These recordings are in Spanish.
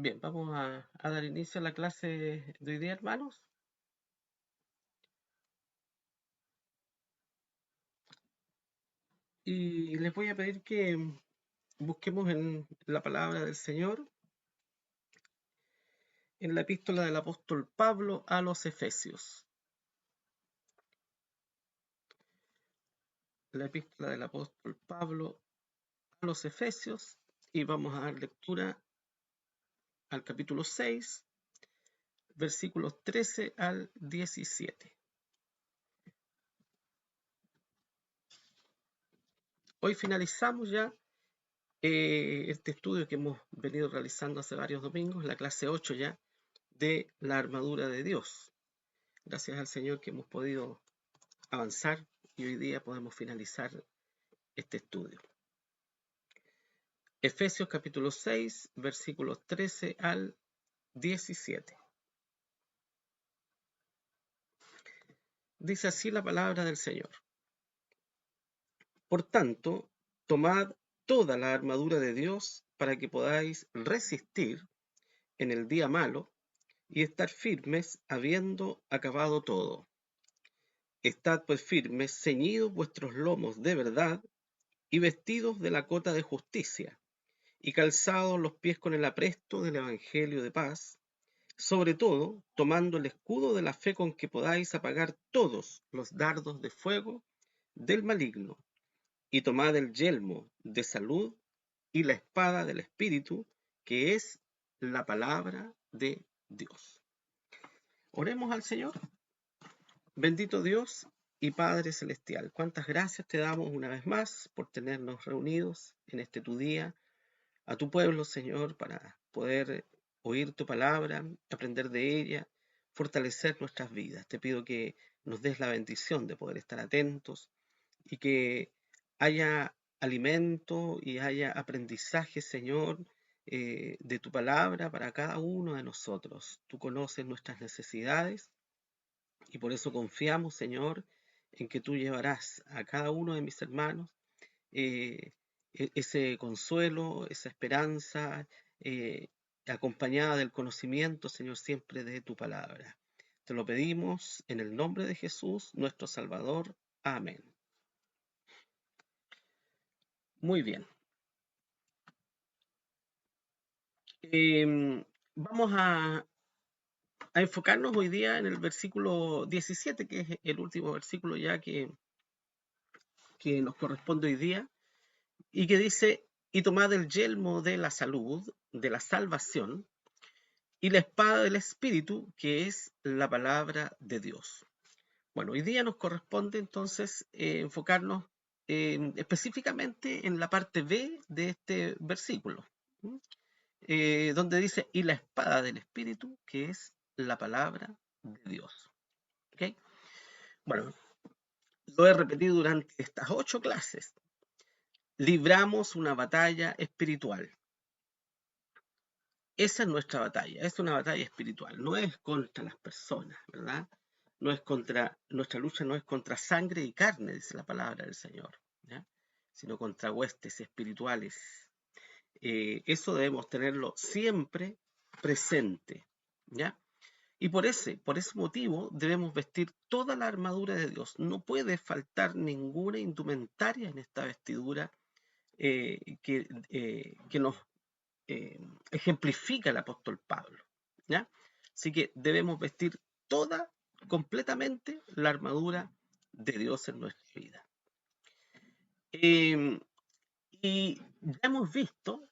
Bien, vamos a dar inicio a la clase de hoy día, hermanos. Y les voy a pedir que busquemos en la palabra del Señor, en la epístola del apóstol Pablo a los Efesios. La epístola del apóstol Pablo a los Efesios, y vamos a dar lectura al capítulo 6, versículos 13 al 17. Hoy finalizamos ya este estudio que hemos venido realizando hace varios domingos, la clase 8 ya, de la armadura de Dios. Gracias al Señor que hemos podido avanzar y hoy día podemos finalizar este estudio. Efesios capítulo 6, versículos 13 al 17. Dice así la palabra del Señor. Por tanto, tomad toda la armadura de Dios para que podáis resistir en el día malo y estar firmes habiendo acabado todo. Estad pues firmes, ceñidos vuestros lomos de verdad y vestidos de la cota de justicia y calzados los pies con el apresto del Evangelio de paz, sobre todo tomando el escudo de la fe con que podáis apagar todos los dardos de fuego del maligno, y tomad el yelmo de salud y la espada del Espíritu, que es la palabra de Dios. Oremos al Señor. Bendito Dios y Padre Celestial, cuántas gracias te damos una vez más por tenernos reunidos en este tu día, a tu pueblo, Señor, para poder oír tu palabra, aprender de ella, fortalecer nuestras vidas. Te pido que nos des la bendición de poder estar atentos y que haya alimento y haya aprendizaje, Señor, de tu palabra para cada uno de nosotros. Tú conoces nuestras necesidades y por eso confiamos, Señor, en que tú llevarás a cada uno de mis hermanos eh, ese consuelo, esa esperanza, eh, acompañada del conocimiento, Señor, siempre de tu palabra. Te lo pedimos en el nombre de Jesús, nuestro Salvador. Amén. Muy bien. Vamos a enfocarnos hoy día en el versículo 17, que es el último versículo ya que nos corresponde hoy día, y que dice, y tomad el yelmo de la salud, de la salvación, y la espada del Espíritu, que es la palabra de Dios. Bueno, hoy día nos corresponde entonces enfocarnos específicamente en la parte B de este versículo, donde dice, y la espada del Espíritu, que es la palabra de Dios. ¿Okay? Bueno, lo he repetido durante estas 8 clases. Libramos una batalla espiritual. Esa es nuestra batalla, es una batalla espiritual, no es contra las personas, ¿verdad? No es contra, nuestra lucha no es contra sangre y carne, dice la palabra del Señor, ¿ya? Sino contra huestes espirituales. Eso debemos tenerlo siempre presente, ¿ya? Y por ese motivo debemos vestir toda la armadura de Dios. No puede faltar ninguna indumentaria en esta vestidura que nos ejemplifica el apóstol Pablo, ¿ya? Así que debemos vestir toda, completamente, la armadura de Dios en nuestra vida. Y ya hemos visto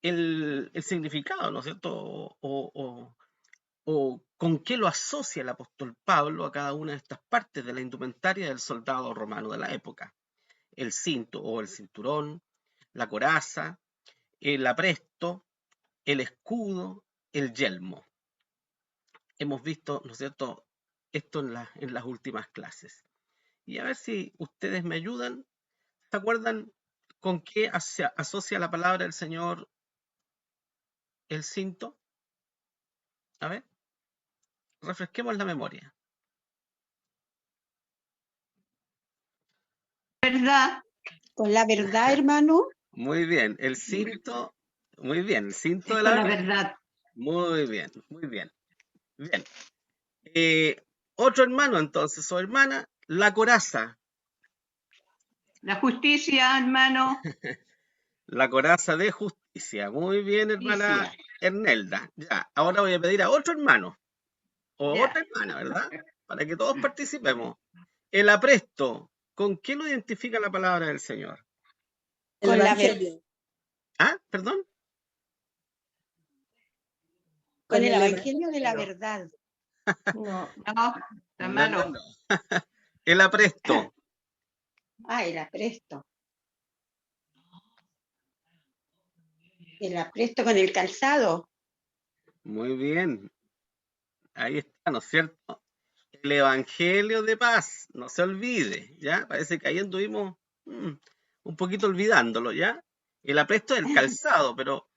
el significado, ¿no es cierto? O con qué lo asocia el apóstol Pablo a cada una de estas partes de la indumentaria del soldado romano de la época. El cinto o el cinturón, la coraza, el apresto, el escudo, el yelmo. Hemos visto, ¿no es cierto?, esto en las últimas clases. Y a ver si ustedes me ayudan. ¿Se acuerdan con qué asocia la palabra del Señor el cinto? A ver, refresquemos la memoria. ¿Verdad? Con la verdad, hermano. Muy bien, el cinto Muy bien, el cinto Es de con la la verdad. verdad. Muy bien, muy bien. Bien. Otro hermano entonces, o hermana, la coraza. La justicia, hermano. La coraza de justicia. Muy bien, hermana Justicia. Ernelda. Ya, ahora voy a pedir a otro hermano, o Ya. otra hermana, ¿verdad? Para que todos participemos. El apresto, ¿con qué lo identifica la palabra del Señor? El Con la Evangelio. Ah, perdón. Con Con el el evangelio de la Evangelio. verdad. No, no, está No, no, malo. no. El apresto. Ah, el apresto. El apresto con el calzado. Muy bien. Ahí está, ¿no es cierto? El Evangelio de paz, no se olvide, ¿ya? Parece que ahí anduvimos un poquito olvidándolo, ¿ya? El apresto del calzado, pero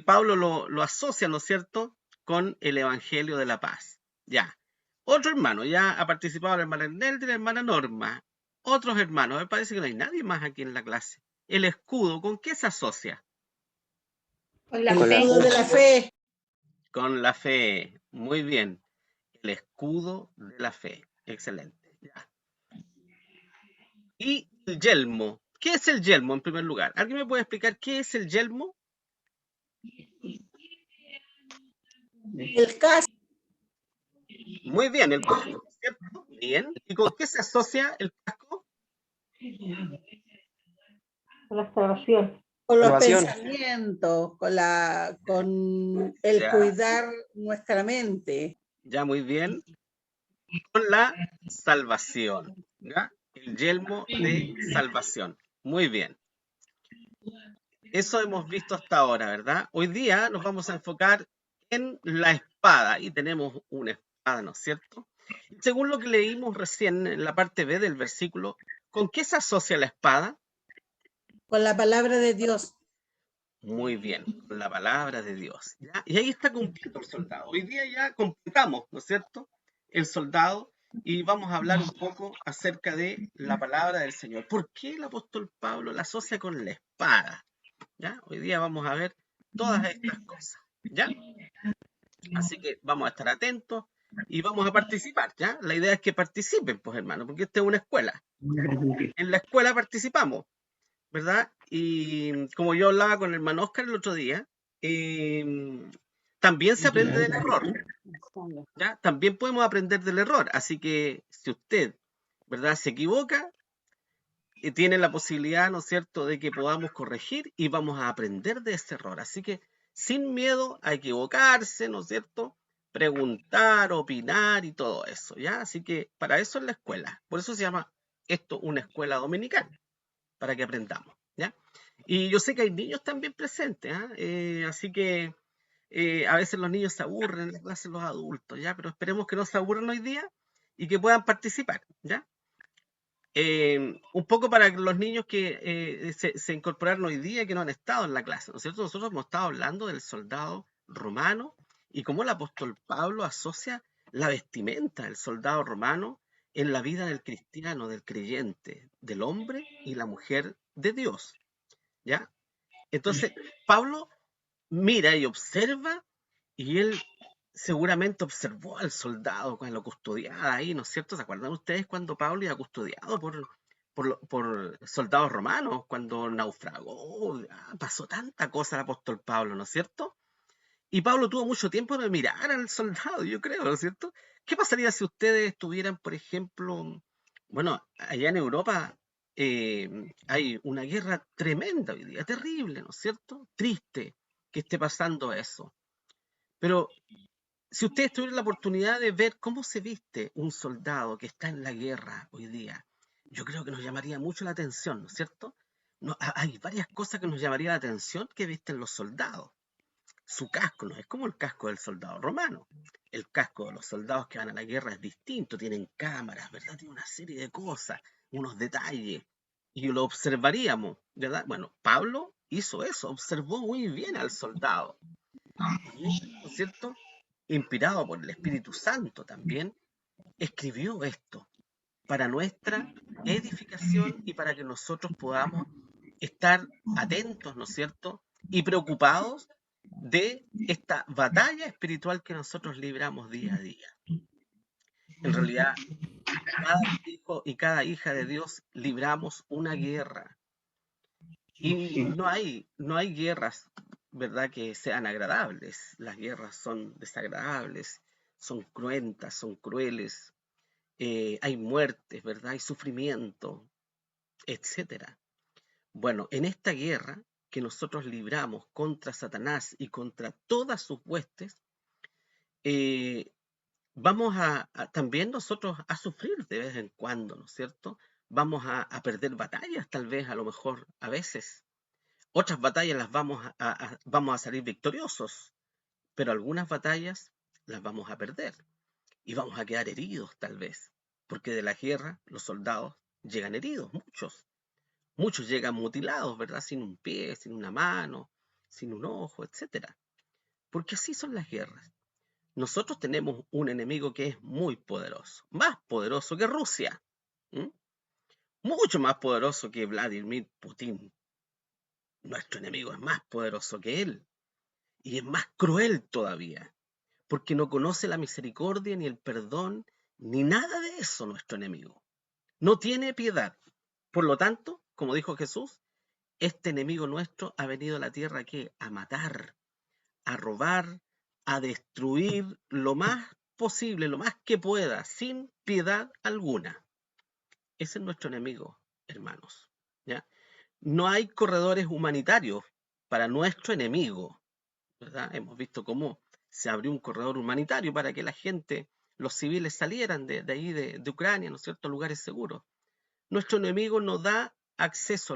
Pablo lo asocia, ¿no es cierto?, con el Evangelio de la paz, ¿ya? Otro hermano, ya ha participado la hermana Ernelda y la hermana Norma. Otros hermanos, me parece que no hay nadie más aquí en la clase. El escudo, ¿con qué se asocia? Con la El Con la fe. escudo de fe. la fe. Con la fe. Muy bien. El escudo de la fe. Excelente. Ya. Y el yelmo. ¿Qué es el yelmo en primer lugar? ¿Alguien me puede explicar qué es el yelmo? El casco. Muy bien, el casco, ¿cierto? Bien. ¿Y con qué se asocia el casco? Con la salvación. Con los Salvación. pensamientos, con el Ya, cuidar nuestra mente. ya muy bien. Con la salvación. ¿Ya? El yelmo de salvación. Muy bien. Eso hemos visto hasta ahora, ¿verdad? Hoy día nos vamos a enfocar en la espada y tenemos una espada, ¿no es cierto? Y según lo que leímos recién en la parte B del versículo, ¿con qué se asocia la espada? Con la palabra de Dios. Muy bien, con la palabra de Dios. ¿Ya? Y ahí está completo el soldado. Hoy día ya completamos, ¿no es cierto? El soldado y vamos a hablar un poco acerca de la palabra del Señor. ¿Por qué el apóstol Pablo la asocia con la espada? ¿Ya? Hoy día vamos a ver todas estas cosas. ¿Ya? Así que vamos a estar atentos y vamos a participar, ¿ya? La idea es que participen, pues hermano, porque esta es una escuela. En la escuela participamos, ¿verdad? Y como yo hablaba con el hermano Oscar el otro día, también se aprende del error, ¿ya? También podemos aprender del error. Así que si usted, ¿verdad?, se equivoca, tiene la posibilidad, ¿no es cierto?, de que podamos corregir y vamos a aprender de ese error. Así que sin miedo a equivocarse, ¿no es cierto?, preguntar, opinar y todo eso, ¿ya? Así que para eso es la escuela. Por eso se llama esto una escuela dominical, para que aprendamos, ¿ya? Y yo sé que hay niños también presentes, ¿ah? Así que a veces los niños se aburren en la clase de los adultos, ¿ya? Pero esperemos que no se aburran hoy día y que puedan participar, ¿ya? Un poco para los niños que se incorporaron hoy día y que no han estado en la clase, ¿no es cierto? Nosotros hemos estado hablando del soldado romano y cómo el apóstol Pablo asocia la vestimenta del soldado romano en la vida del cristiano, del creyente, del hombre y la mujer de Dios, ¿ya? Entonces, Pablo mira y observa y él seguramente observó al soldado cuando lo custodiaba ahí, ¿no es cierto? ¿Se acuerdan ustedes cuando Pablo iba custodiado por soldados romanos, cuando naufragó? Pasó tanta cosa el apóstol Pablo, ¿no es cierto? Y Pablo tuvo mucho tiempo de mirar al soldado, yo creo, ¿no es cierto? ¿Qué pasaría si ustedes estuvieran, por ejemplo, bueno, allá en Europa hay una guerra tremenda hoy día, terrible, ¿no es cierto? Triste que esté pasando eso. Pero si ustedes tuvieran la oportunidad de ver cómo se viste un soldado que está en la guerra hoy día, yo creo que nos llamaría mucho la atención, ¿no es cierto? No, hay varias cosas que nos llamaría la atención que visten los soldados. Su casco no es como el casco del soldado romano. El casco de los soldados que van a la guerra es distinto, tienen cámaras, ¿verdad? Tiene una serie de cosas, unos detalles, y lo observaríamos, ¿verdad? Bueno, Pablo hizo eso, observó muy bien al soldado, y él, ¿no es cierto?, inspirado por el Espíritu Santo también, escribió esto para nuestra edificación y para que nosotros podamos estar atentos, ¿no es cierto?, y preocupados de esta batalla espiritual que nosotros libramos día a día. En realidad, cada hijo y cada hija de Dios libramos una guerra. Y no hay guerras, ¿verdad?, que sean agradables. Las guerras son desagradables, son cruentas, son crueles. Hay muertes, ¿verdad? Hay sufrimiento, etcétera. Bueno, en esta guerra que nosotros libramos contra Satanás y contra todas sus huestes, eh, vamos también nosotros a sufrir de vez en cuando, ¿no es cierto? Vamos a perder batallas, tal vez, a lo mejor, a veces. Otras batallas las vamos a salir victoriosos, pero algunas batallas las vamos a perder y vamos a quedar heridos, tal vez, porque de la guerra los soldados llegan heridos, muchos. Muchos llegan mutilados, ¿verdad? Sin un pie, sin una mano, sin un ojo, etcétera. Porque así son las guerras. Nosotros tenemos un enemigo que es muy poderoso, más poderoso que Rusia, ¿m? Mucho más poderoso que Vladimir Putin. Nuestro enemigo es más poderoso que él y es más cruel todavía, porque no conoce la misericordia ni el perdón, ni nada de eso nuestro enemigo. No tiene piedad. Por lo tanto, como dijo Jesús, este enemigo nuestro ha venido a la tierra ¿qué? A matar, a robar, a destruir lo más posible, lo más que pueda, sin piedad alguna. Ese es nuestro enemigo, hermanos. ¿Ya? No hay corredores humanitarios para nuestro enemigo, ¿verdad? Hemos visto cómo se abrió un corredor humanitario para que la gente, los civiles salieran de ahí, de Ucrania, ¿no es cierto?, a lugares seguros. Nuestro enemigo no da acceso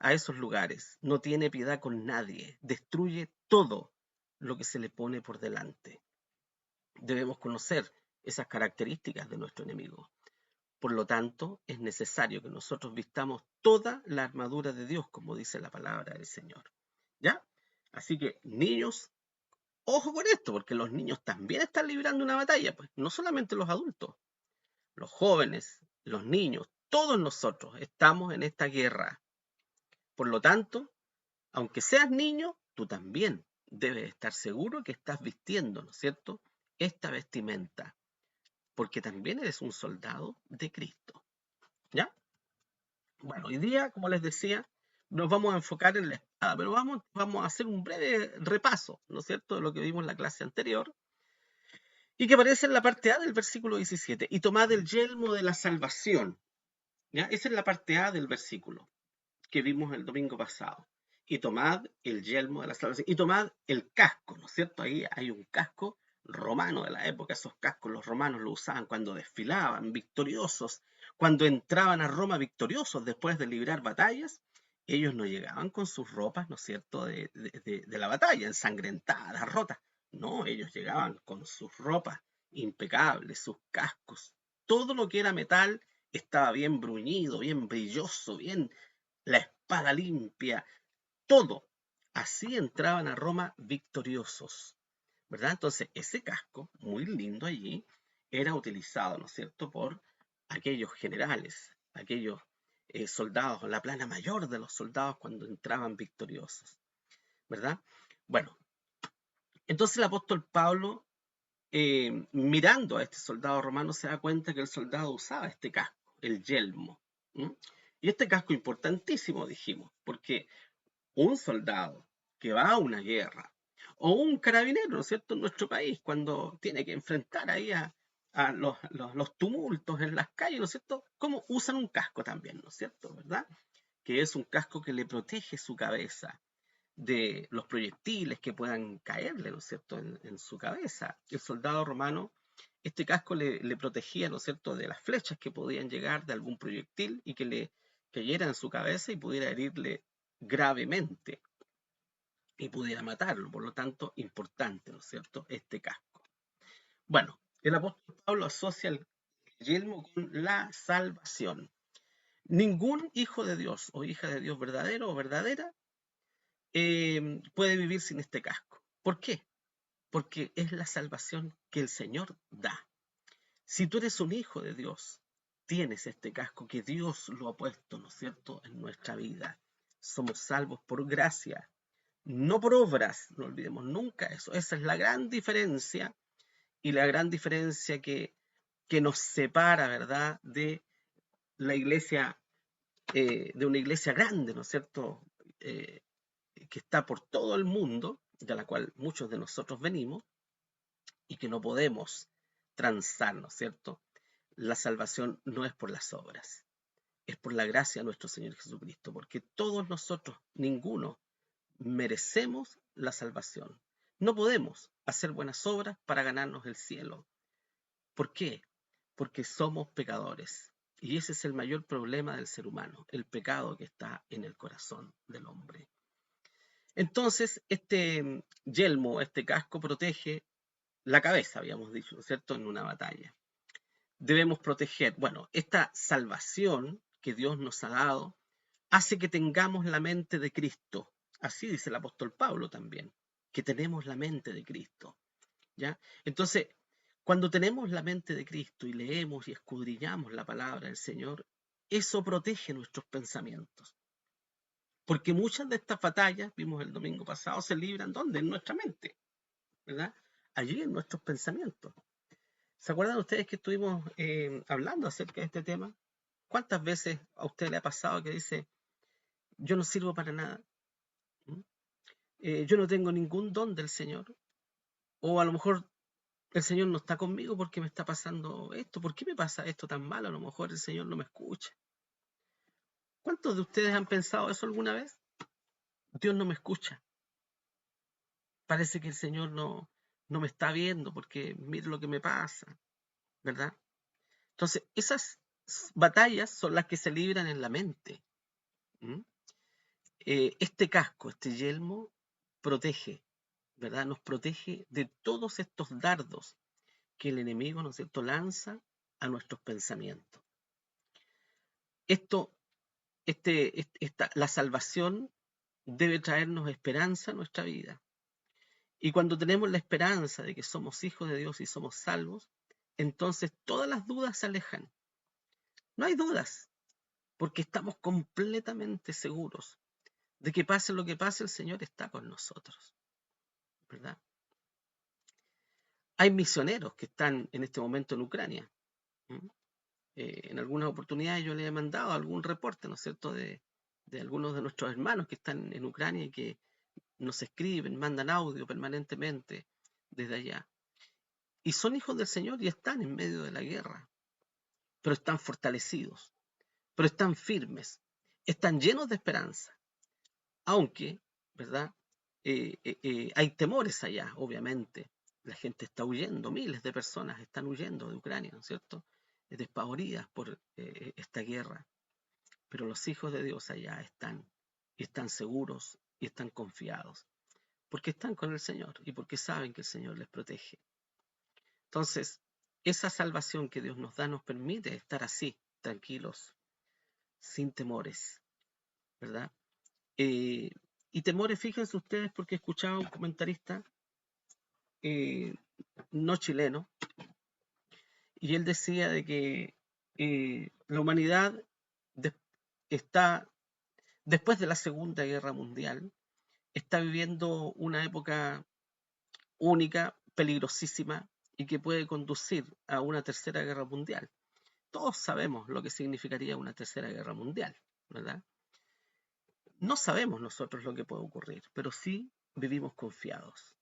a esos lugares, no tiene piedad con nadie, destruye todo lo que se le pone por delante. Debemos conocer esas características de nuestro enemigo. Por lo tanto, es necesario que nosotros vistamos toda la armadura de Dios, como dice la palabra del Señor. ¿Ya? Así que, niños, ojo con esto, porque los niños también están librando una batalla, pues no solamente los adultos, los jóvenes, los niños, todos nosotros estamos en esta guerra. Por lo tanto, aunque seas niño, tú también debes estar seguro que estás vistiendo, ¿no es cierto?, esta vestimenta, porque también eres un soldado de Cristo. ¿Ya? Bueno, hoy día, como les decía, nos vamos a enfocar en la espada, pero vamos a hacer un breve repaso, ¿no es cierto?, de lo que vimos en la clase anterior, y que aparece en la parte A del versículo 17. Y tomad el yelmo de la salvación. ¿Ya? Esa es la parte A del versículo que vimos el domingo pasado. Y tomad el yelmo de la salvación. Y tomad el casco, ¿no es cierto? Ahí hay un casco romano de la época. Esos cascos los romanos lo usaban cuando desfilaban victoriosos, cuando entraban a Roma victoriosos después de librar batallas. Ellos no llegaban con sus ropas, ¿no es cierto?, de la batalla, ensangrentadas, rotas. No, ellos llegaban con sus ropas impecables, sus cascos. Todo lo que era metal estaba bien bruñido, bien brilloso, bien, la espada limpia, todo. Así entraban a Roma victoriosos, ¿verdad? Entonces, ese casco, muy lindo allí, era utilizado, ¿no es cierto?, por aquellos generales, aquellos soldados, la plana mayor de los soldados cuando entraban victoriosos, ¿verdad? Bueno, entonces el apóstol Pablo, mirando a este soldado romano, se da cuenta que el soldado usaba este casco, el yelmo. ¿Mm? Y este casco importantísimo, dijimos, porque un soldado que va a una guerra, o un carabinero, ¿no es cierto?, en nuestro país, cuando tiene que enfrentar ahí a los tumultos en las calles, ¿no es cierto?, ¿cómo usan un casco también, ¿no es cierto?, ¿verdad? Que es un casco que le protege su cabeza de los proyectiles que puedan caerle, ¿no es cierto?, en su cabeza. El soldado romano, este casco le protegía, ¿no es cierto?, de las flechas que podían llegar de algún proyectil y que le cayera en su cabeza y pudiera herirle gravemente y pudiera matarlo. Por lo tanto, importante, ¿no es cierto?, este casco. Bueno, el apóstol Pablo asocia el yelmo con la salvación. Ningún hijo de Dios o hija de Dios verdadero o verdadera puede vivir sin este casco. ¿Por qué? Porque es la salvación que el Señor da. Si tú eres un hijo de Dios, tienes este casco que Dios lo ha puesto, ¿no es cierto?, en nuestra vida. Somos salvos por gracia, no por obras, no olvidemos nunca eso. Esa es la gran diferencia, y la gran diferencia que nos separa, ¿verdad?, de la iglesia, de una iglesia grande, ¿no es cierto?, que está por todo el mundo, de la cual muchos de nosotros venimos, y que no podemos transar, ¿no es cierto? La salvación no es por las obras, es por la gracia de nuestro Señor Jesucristo, porque todos nosotros, ninguno, merecemos la salvación. No podemos hacer buenas obras para ganarnos el cielo. ¿Por qué? Porque somos pecadores. Y ese es el mayor problema del ser humano, el pecado que está en el corazón del hombre. Entonces, este yelmo, este casco protege la cabeza, habíamos dicho, ¿no es cierto?, en una batalla. Debemos proteger, bueno, esta salvación que Dios nos ha dado hace que tengamos la mente de Cristo. Así dice el apóstol Pablo también, que tenemos la mente de Cristo, ¿ya? Entonces, cuando tenemos la mente de Cristo y leemos y escudriñamos la palabra del Señor, eso protege nuestros pensamientos. Porque muchas de estas batallas, vimos el domingo pasado, se libran ¿dónde? En nuestra mente, ¿verdad? Allí en nuestros pensamientos. ¿Se acuerdan ustedes que estuvimos hablando acerca de este tema? ¿Cuántas veces a usted le ha pasado que dice, yo no sirvo para nada? Yo no tengo ningún don del Señor. O a lo mejor el Señor no está conmigo porque me está pasando esto. ¿Por qué me pasa esto tan mal? A lo mejor el Señor no me escucha. ¿Cuántos de ustedes han pensado eso alguna vez? Dios no me escucha. Parece que el Señor no me está viendo porque mire lo que me pasa, ¿verdad? Entonces, esas batallas son las que se libran en la mente. Este casco, este yelmo, protege, ¿verdad? Nos protege de todos estos dardos que el enemigo, ¿no es cierto?, lanza a nuestros pensamientos. La salvación debe traernos esperanza a nuestra vida. Y cuando tenemos la esperanza de que somos hijos de Dios y somos salvos, entonces todas las dudas se alejan. No hay dudas, porque estamos completamente seguros de que pase lo que pase, el Señor está con nosotros, ¿verdad? Hay misioneros que están en este momento en Ucrania. En algunas oportunidades yo les he mandado algún reporte, ¿no es cierto?, de algunos de nuestros hermanos que están en Ucrania y que nos escriben, mandan audio permanentemente desde allá. Y son hijos del Señor y están en medio de la guerra, pero están fortalecidos, pero están firmes, están llenos de esperanza, aunque, ¿verdad?, hay temores allá, obviamente. La gente está huyendo, miles de personas están huyendo de Ucrania, ¿no es cierto?, despavoridas por esta guerra. Pero los hijos de Dios allá están, y están seguros, y están confiados, porque están con el Señor, y porque saben que el Señor les protege. Entonces, esa salvación que Dios nos da nos permite estar así, tranquilos, sin temores, ¿verdad? Y temores, fíjense ustedes, porque escuchaba un comentarista no chileno, y él decía de que la humanidad está, después de la Segunda Guerra Mundial, está viviendo una época única, peligrosísima, y que puede conducir a una tercera guerra mundial. Todos sabemos lo que significaría una tercera guerra mundial, ¿verdad? No sabemos nosotros lo que puede ocurrir, pero sí vivimos confiados.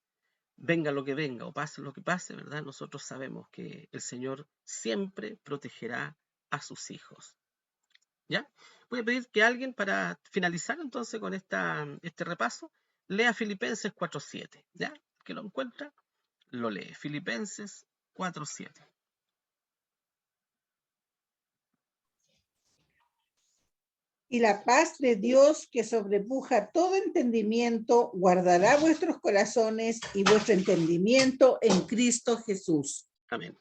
Venga lo que venga o pase lo que pase, ¿verdad? Nosotros sabemos que el Señor siempre protegerá a sus hijos. ¿Ya? Voy a pedir que alguien, para finalizar entonces con este repaso, lea Filipenses 4:7. ¿Ya? Que lo encuentra, lo lee. Filipenses 4:7. Y la paz de Dios, que sobrepuja todo entendimiento, guardará vuestros corazones y vuestro entendimiento en Cristo Jesús. Amén.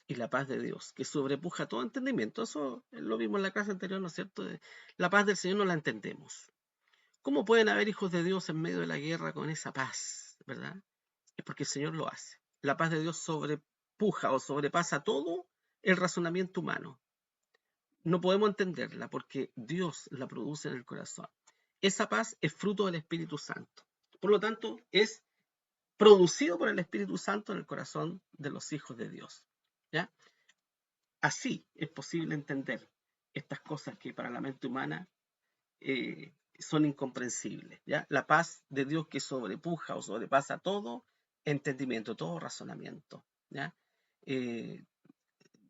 Y la paz de Dios, que sobrepuja todo entendimiento. Eso lo vimos en la clase anterior, ¿no es cierto? La paz del Señor no la entendemos. ¿Cómo pueden haber hijos de Dios en medio de la guerra con esa paz, verdad? Es porque el Señor lo hace. La paz de Dios sobrepuja o sobrepasa todo el razonamiento humano. No podemos entenderla porque Dios la produce en el corazón. Esa paz es fruto del Espíritu Santo. Por lo tanto, es producido por el Espíritu Santo en el corazón de los hijos de Dios. ¿Ya? Así es posible entender estas cosas que para la mente humana son incomprensibles. ¿Ya? La paz de Dios que sobrepuja o sobrepasa todo entendimiento, todo razonamiento. ¿Ya?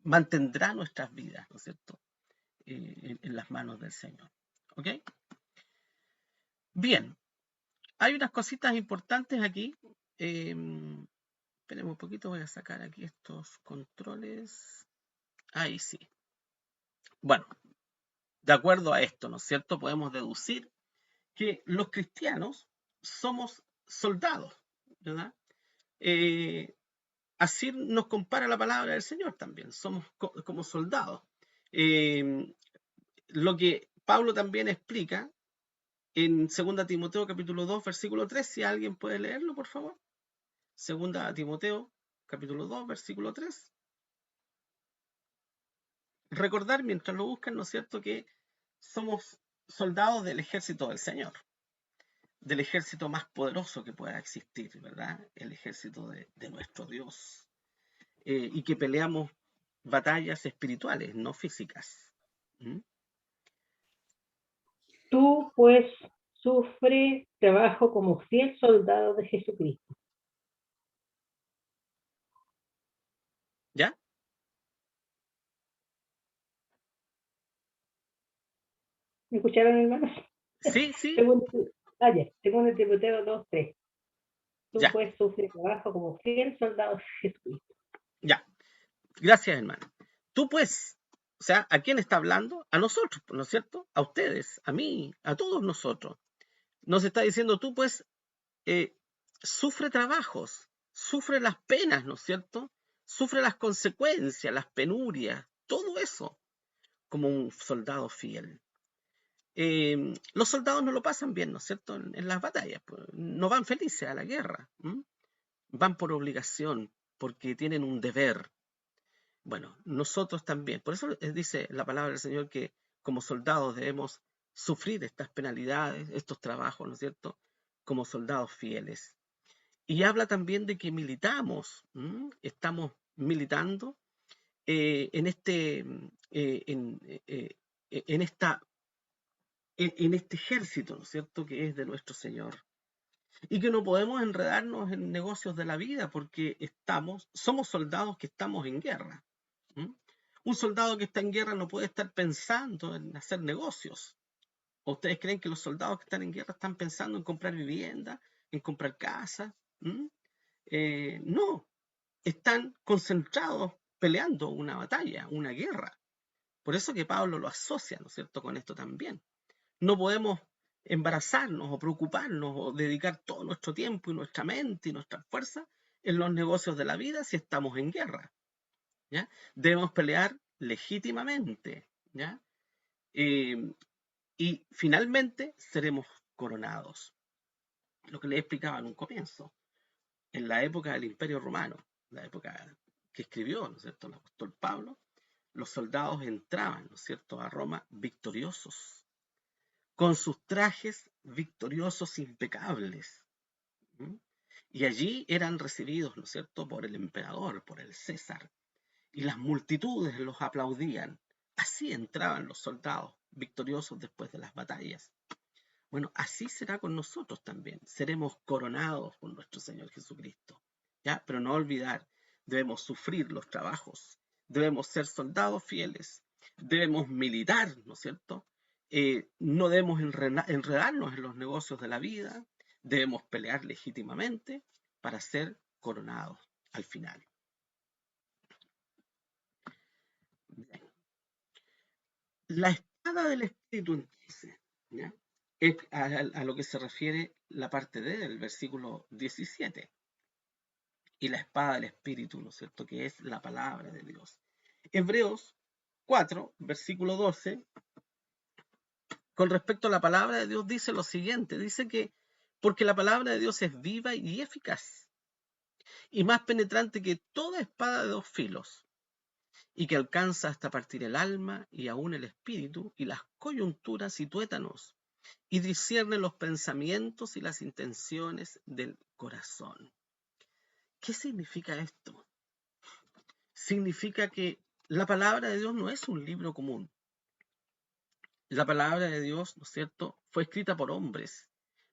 Mantendrá nuestras vidas, ¿no es cierto?, en las manos del Señor. ¿Ok? Bien, hay unas cositas importantes aquí. Esperemos un poquito, voy a sacar aquí estos controles. Ahí sí. Bueno, de acuerdo a esto, ¿no es cierto?, podemos deducir que los cristianos somos soldados, ¿verdad? Así nos compara la palabra del Señor también, somos como soldados. Lo que Pablo también explica en 2 Timoteo capítulo 2, versículo 3, si alguien puede leerlo, por favor. 2 Timoteo capítulo 2, versículo 3. Recordar mientras lo buscan, ¿no es cierto?, que somos soldados del ejército del Señor, del ejército más poderoso que pueda existir, ¿verdad? El ejército de nuestro Dios. Y que peleamos batallas espirituales, no físicas. ¿Mm? Tú, pues, sufre trabajo como fiel soldado de Jesucristo. ¿Ya? ¿Me escucharon, hermanos? Sí, sí, Segundo Timoteo 2:3. Tú, ya, pues, sufre trabajo como fiel soldado de Jesucristo. ya. Gracias, hermano. Tú pues, o sea, ¿a quién está hablando? A nosotros, ¿no es cierto? A ustedes, a mí, a todos nosotros. Nos está diciendo, tú pues, sufre trabajos, sufre las penas, ¿no es cierto? Sufre las consecuencias, las penurias, todo eso, como un soldado fiel. Los soldados no lo pasan bien, ¿no es cierto?, en las batallas, pues, no van felices a la guerra, ¿m? Van por obligación, porque tienen un deber. Bueno, nosotros también. Por eso dice la palabra del Señor que como soldados debemos sufrir estas penalidades, estos trabajos, ¿no es cierto?, como soldados fieles. Y habla también de que militamos, estamos militando en este, en esta, en este ejército, ¿no es cierto?, que es de nuestro Señor. Y que no podemos enredarnos en negocios de la vida porque somos soldados que estamos en guerra. ¿Mm? Un soldado que está en guerra no puede estar pensando en hacer negocios. ¿O ustedes creen que los soldados que están en guerra están pensando en comprar vivienda, en comprar casas? No, están concentrados peleando una batalla, una guerra. Por eso que Pablo lo asocia, ¿no es cierto?, con esto también. No podemos embarazarnos o preocuparnos o dedicar todo nuestro tiempo y nuestra mente y nuestra fuerza en los negocios de la vida si estamos en guerra. ¿Ya? Debemos pelear legítimamente, ¿ya? Y finalmente seremos coronados. Lo que les explicaba en un comienzo. En la época del Imperio Romano, la época que escribió, ¿no es cierto?, el apóstol Pablo, los soldados entraban, ¿no es cierto?, a Roma victoriosos, con sus trajes victoriosos impecables. ¿Mm? Y allí eran recibidos, ¿no es cierto?, por el emperador, por el César, y las multitudes los aplaudían. Así entraban los soldados victoriosos después de las batallas. Bueno, así será con nosotros también. Seremos coronados por nuestro Señor Jesucristo. ¿Ya? Pero no olvidar, debemos sufrir los trabajos, debemos ser soldados fieles, debemos militar, ¿no es cierto? No debemos enredarnos en los negocios de la vida, debemos pelear legítimamente para ser coronados al final. Bien. La espada del Espíritu, entonces, ¿ya?, es a lo que se refiere la parte D del versículo 17. Y la espada del Espíritu, ¿no es cierto?, que es la palabra de Dios. Hebreos 4, versículo 12, con respecto a la palabra de Dios, dice lo siguiente. Dice que porque la palabra de Dios es viva y eficaz, y más penetrante que toda espada de dos filos, y que alcanza hasta partir el alma y aún el espíritu y las coyunturas y tuétanos, y discierne los pensamientos y las intenciones del corazón. ¿Qué significa esto? Significa que la palabra de Dios no es un libro común. La palabra de Dios, ¿no es cierto?, fue escrita por hombres,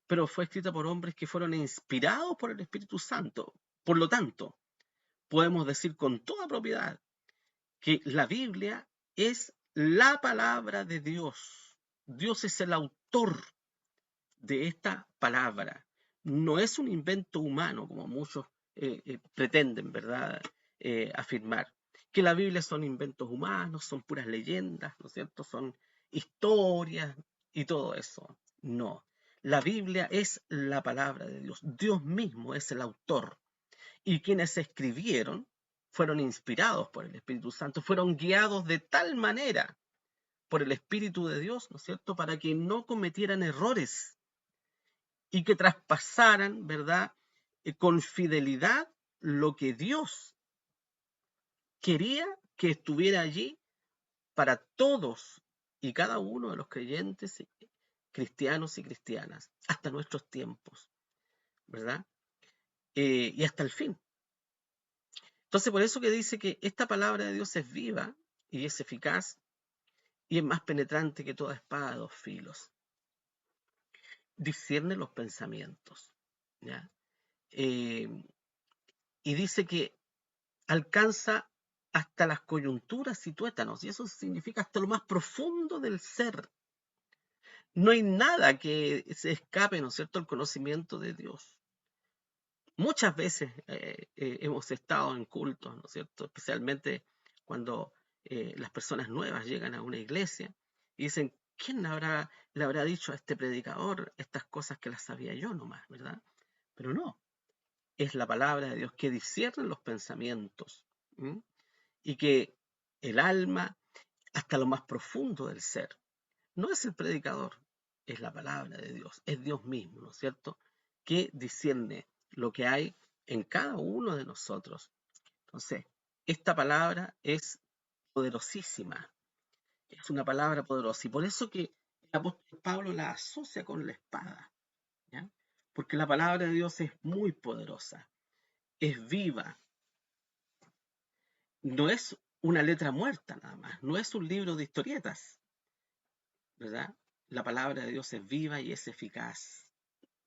pero fue escrita por hombres que fueron inspirados por el Espíritu Santo. Por lo tanto, podemos decir con toda propiedad que la Biblia es la palabra de Dios. Dios es el autor de esta palabra. No es un invento humano, como muchos pretenden, ¿verdad?, afirmar. Que la Biblia son inventos humanos, son puras leyendas, ¿no es cierto? Son historias y todo eso. No. La Biblia es la palabra de Dios. Dios mismo es el autor. Y quienes escribieron fueron inspirados por el Espíritu Santo, fueron guiados de tal manera por el Espíritu de Dios, ¿no es cierto?, para que no cometieran errores y que traspasaran, ¿verdad?, con fidelidad lo que Dios quería que estuviera allí para todos y cada uno de los creyentes, cristianos y cristianas, hasta nuestros tiempos, ¿verdad? Y hasta el fin. Entonces, por eso que dice que esta palabra de Dios es viva y es eficaz y es más penetrante que toda espada de dos filos. Discierne los pensamientos, ¿ya? Y dice que alcanza hasta las coyunturas y tuétanos, y eso significa hasta lo más profundo del ser. No hay nada que se escape, ¿no es cierto?, al conocimiento de Dios. Muchas veces hemos estado en cultos, ¿no es cierto?, especialmente cuando las personas nuevas llegan a una iglesia y dicen, ¿quién le habrá dicho a este predicador estas cosas que las sabía yo nomás, ¿verdad? Pero no, es la palabra de Dios que discierne los pensamientos, ¿m? Y que el alma, hasta lo más profundo del ser, no es el predicador, es la palabra de Dios, es Dios mismo, ¿no es cierto?, que discierne lo que hay en cada uno de nosotros. Entonces, esta palabra es poderosísima, es una palabra poderosa, y por eso que el apóstol Pablo la asocia con la espada, ¿ya? Porque la palabra de Dios es muy poderosa, es viva, no es una letra muerta nada más, no es un libro de historietas, ¿verdad? La palabra de Dios es viva y es eficaz,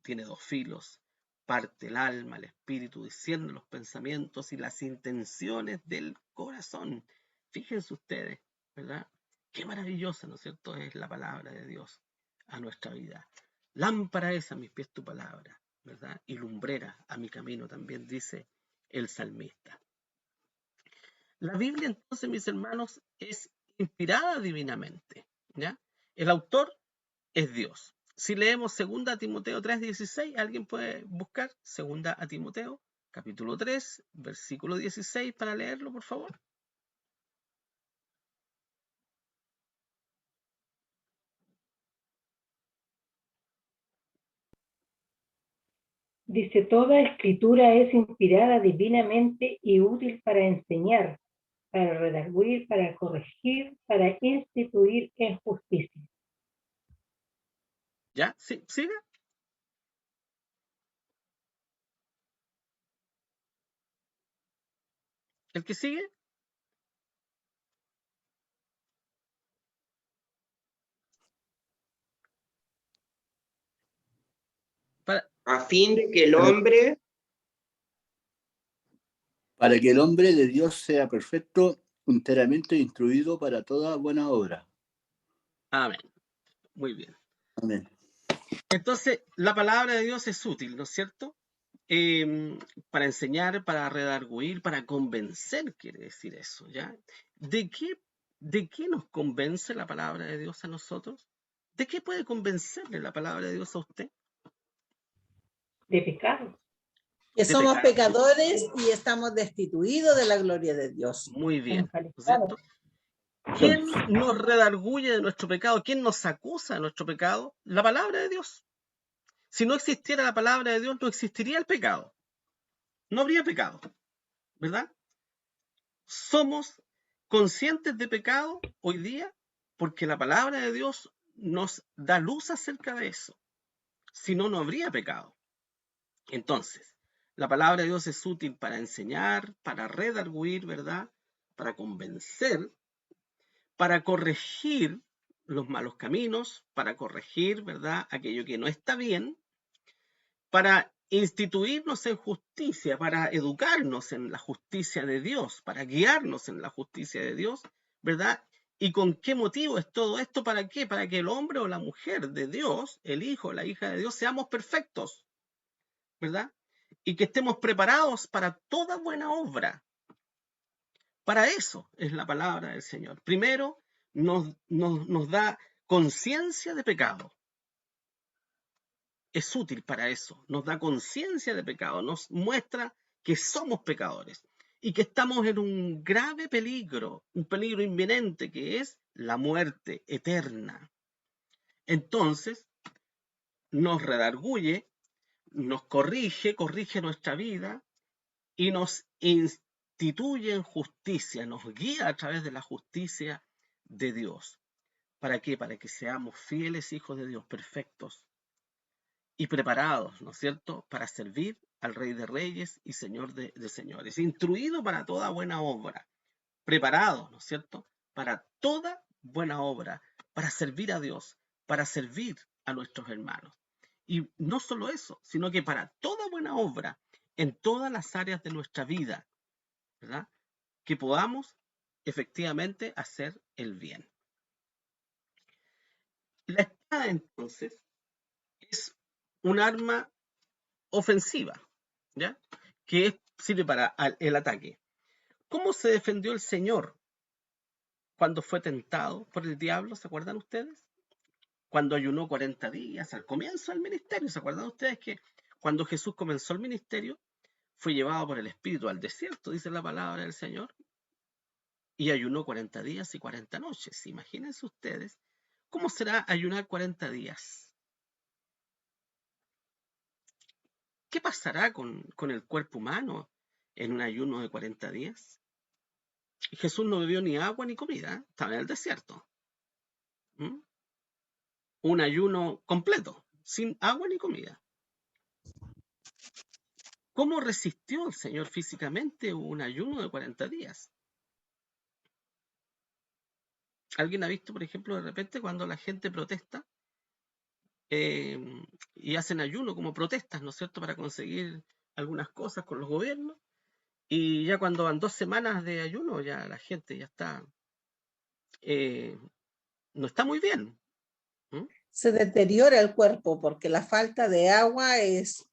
tiene dos filos, parte el alma, el espíritu, discierne los pensamientos y las intenciones del corazón. Fíjense ustedes, ¿verdad? Qué maravillosa, ¿no es cierto?, es la palabra de Dios a nuestra vida. Lámpara es a mis pies tu palabra, ¿verdad? Y lumbrera a mi camino, también dice el salmista. La Biblia, entonces, mis hermanos, es inspirada divinamente, ¿ya? El autor es Dios. Si leemos 2 Timoteo 3:16, ¿alguien puede buscar 2 Timoteo, capítulo 3, versículo 16, para leerlo, por favor? Dice, toda escritura es inspirada divinamente y útil para enseñar, para redarguir, para corregir, para instituir en justicia. ¿Ya? ¿Sí? ¿Sigue? ¿El que sigue? Para... A fin de que el Para- hombre Para que el hombre de Dios sea perfecto, enteramente instruido para toda buena obra. Amén. Muy bien. Amén. Entonces, la palabra de Dios es útil, ¿no es cierto? Para enseñar, para redarguir, para convencer, quiere decir eso, ¿ya? ¿De qué nos convence la palabra de Dios a nosotros? ¿De qué puede convencerle la palabra de Dios a usted? De pecado. Que De somos pecado. pecadores y estamos destituidos de la gloria de Dios. Muy bien, Estamos ¿no es cierto? calentados. ¿Quién nos redarguye de nuestro pecado? ¿Quién nos acusa de nuestro pecado? La palabra de Dios. Si no existiera la palabra de Dios, no existiría el pecado. No habría pecado, ¿verdad? Somos conscientes de pecado hoy día porque la palabra de Dios nos da luz acerca de eso. Si no, no habría pecado. Entonces, la palabra de Dios es útil para enseñar, para redarguir, ¿verdad? Para convencer, para corregir los malos caminos, para corregir, ¿verdad? Aquello que no está bien, para instituirnos en justicia, para educarnos en la justicia de Dios, para guiarnos en la justicia de Dios, ¿verdad? ¿Y con qué motivo es todo esto? ¿Para qué? Para que el hombre o la mujer de Dios, el hijo o la hija de Dios, seamos perfectos, ¿verdad? Y que estemos preparados para toda buena obra. Para eso es la palabra del Señor. Primero, nos da conciencia de pecado. Es útil para eso. Nos da conciencia de pecado. Nos muestra que somos pecadores y que estamos en un grave peligro, un peligro inminente, que es la muerte eterna. Entonces, nos redarguye, nos corrige nuestra vida y nos instituye en justicia, nos guía a través de la justicia de Dios. ¿Para qué? Para que seamos fieles hijos de Dios, perfectos y preparados, ¿no es cierto?, para servir al Rey de Reyes y Señor de señores, instruidos para toda buena obra, preparados, ¿no es cierto?, para toda buena obra, para servir a Dios, para servir a nuestros hermanos. Y no solo eso, sino que para toda buena obra, en todas las áreas de nuestra vida, ¿verdad?, que podamos efectivamente hacer el bien. La espada, entonces, es un arma ofensiva, ¿ya?, que sirve para el ataque. ¿Cómo se defendió el Señor cuando fue tentado por el diablo? ¿Se acuerdan ustedes? Cuando ayunó 40 días al comienzo del ministerio. ¿Se acuerdan ustedes que cuando Jesús comenzó el ministerio fue llevado por el Espíritu al desierto, dice la palabra del Señor, y ayunó 40 días y 40 noches? Imagínense ustedes cómo será ayunar 40 días. ¿Qué pasará con el cuerpo humano en un ayuno de 40 días? Jesús no bebió ni agua ni comida, estaba en el desierto. Un ayuno completo, sin agua ni comida. ¿Cómo resistió el Señor físicamente un ayuno de 40 días? ¿Alguien ha visto, por ejemplo, de repente cuando la gente protesta y hacen ayuno como protestas, ¿no es cierto?, para conseguir algunas cosas con los gobiernos? Y ya cuando van 2 semanas de ayuno, ya la gente ya está, no está muy bien. Se deteriora el cuerpo porque la falta de agua es